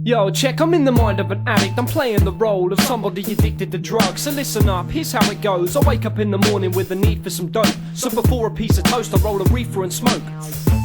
Yo, check, I'm in the mind of an addict. I'm playing the role of somebody addicted to drugs. So listen up, here's how it goes. I wake up in the morning with the need for some dope. So before a piece of toast, I roll a reefer and smoke.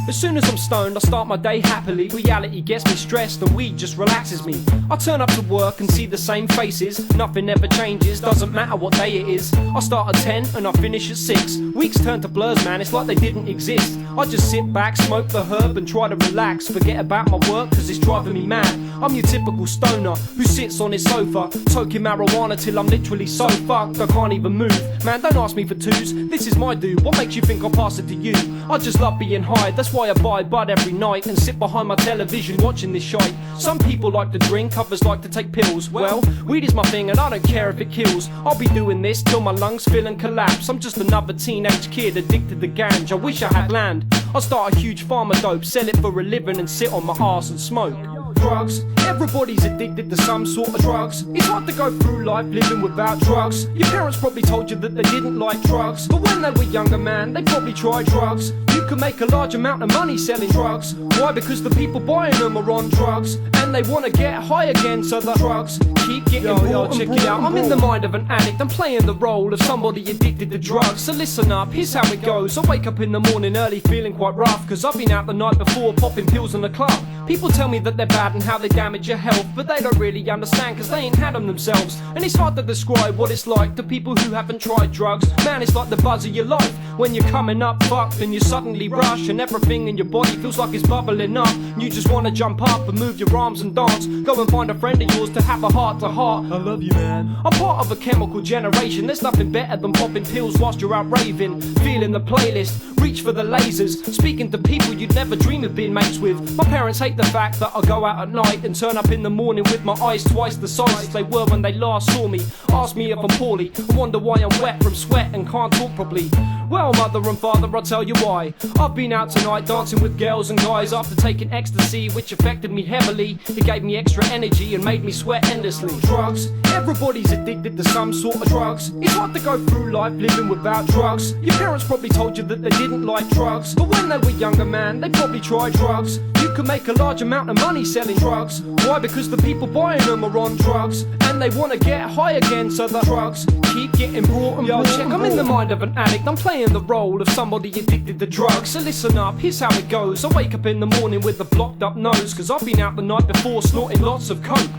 As soon as I'm stoned, I start my day happily. Reality gets me stressed and weed just relaxes me. I turn up to work and see the same faces. Nothing ever changes, doesn't matter what day it is. I start at 10 and I finish at 6. Weeks turn to blurs, man, it's like they didn't exist. I just sit back, smoke the herb and try to relax. Forget about my work cause it's driving me mad. I'm your typical stoner who sits on his sofa, toking marijuana till I'm literally so fucked I can't even move. Man, don't ask me for twos, this is my due. What makes you think I'll pass it to you? I just love being high, that's why I buy bud every night and sit behind my television watching this shite. Some people like to drink, others like to take pills. Well, weed is my thing and I don't care if it kills. I'll be doing this till my lungs fill and collapse. I'm just another teenage kid addicted to ganj. I wish I had land. I'll start a huge farm of dope, sell it for a living and sit on my arse and smoke. Drugs, everybody's addicted to some sort of drugs. It's hard to go through life living without drugs. Your parents probably told you that they didn't like drugs, but when they were younger, man, they probably tried drugs. You can make a large amount of money selling drugs. Why? Because the people buying them are on drugs and they want to get high again, so the drugs keep getting bought. Check it out, I'm in the mind of an addict. I'm playing the role of somebody addicted to drugs. So listen up, here's how it goes. I wake up in the morning early feeling quite rough, cause I've been out the night before popping pills in the club. People tell me that they're bad and how they damage your health, but they don't really understand cause they ain't had them themselves. And it's hard to describe what it's like to people who haven't tried drugs. Man, it's like the buzz of your life when you're coming up fucked and you suddenly rush and everything in your body feels like it's bubbling up. You just wanna jump up and move your arms and dance. Go and find a friend of yours to have a heart to heart. I love you, man. I'm part of a chemical generation. There's nothing better than popping pills whilst you're out raving, feeling the playlist, reach for the lasers, speaking to people you'd never dream of being mates with. My parents hate the fact that I go out at night and turn up in the morning with my eyes twice the size as they were when they last saw me. Ask me if I'm poorly, I wonder why I'm wet from sweat and can't talk properly. Well, mother and father, I'll tell you why. I've been out tonight dancing with girls and guys after taking ecstasy, which affected me heavily. It gave me extra energy and made me sweat endlessly. Drugs, everybody's addicted to some sort of drugs. It's hard to go through life living without drugs. Your parents probably told you that they didn't like drugs, but when they were younger, man, they probably tried drugs. You can make a large amount of money selling drugs. Why? Because the people buying them are on drugs and they want to get high again, so the drugs keep getting brought and brought. Check, I'm in the mind of an addict. I'm playing the role of somebody addicted to drugs. So listen up, here's how it goes. I wake up in the morning with a blocked up nose, cause I've been out the night before snorting lots of coke.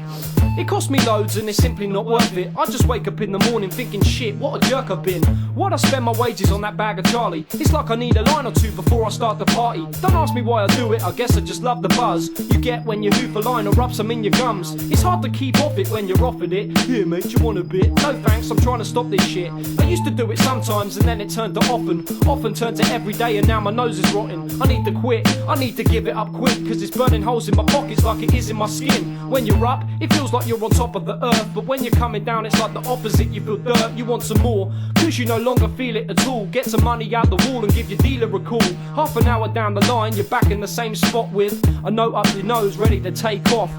It cost me loads and it's simply not worth it. I just wake up in the morning thinking, shit, what a jerk I've been. Why'd I spend my wages on that bag of Charlie? It's like I need a line or two before I start the party. Don't ask me why I do it, I guess I just love the buzz you get when you hoof a line or rub some in your gums. It's hard to keep off it when you're offered it. Here mate, you want a bit? No thanks, I'm trying to stop this shit. I used to do it sometimes and then it turned to often turned to every day, and now my nose is rotten. I need to quit, I need to give it up quick, cause it's burning holes in my pockets like it is in my skin. When you're up, it feels like you're on top of the earth, but when you're coming down it's like the opposite. You feel dirt, you want some more, cause you no longer feel it at all. Get some money out the wall and give your dealer a call. Half an hour down the line you're back in the same spot with a note up your nose ready to take off.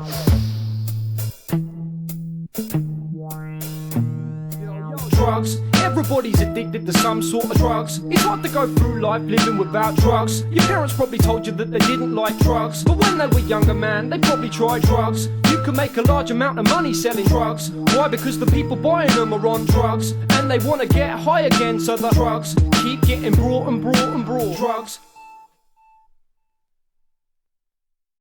Drugs, everybody's addicted to some sort of drugs. It's hard to go through life living without drugs. Your parents probably told you that they didn't like drugs, but when they were younger, man, they probably tried drugs. You can make a large amount of money selling drugs. Why? Because the people buying them are on drugs and they want to get high again, so the drugs keep getting brought and brought and brought. Drugs.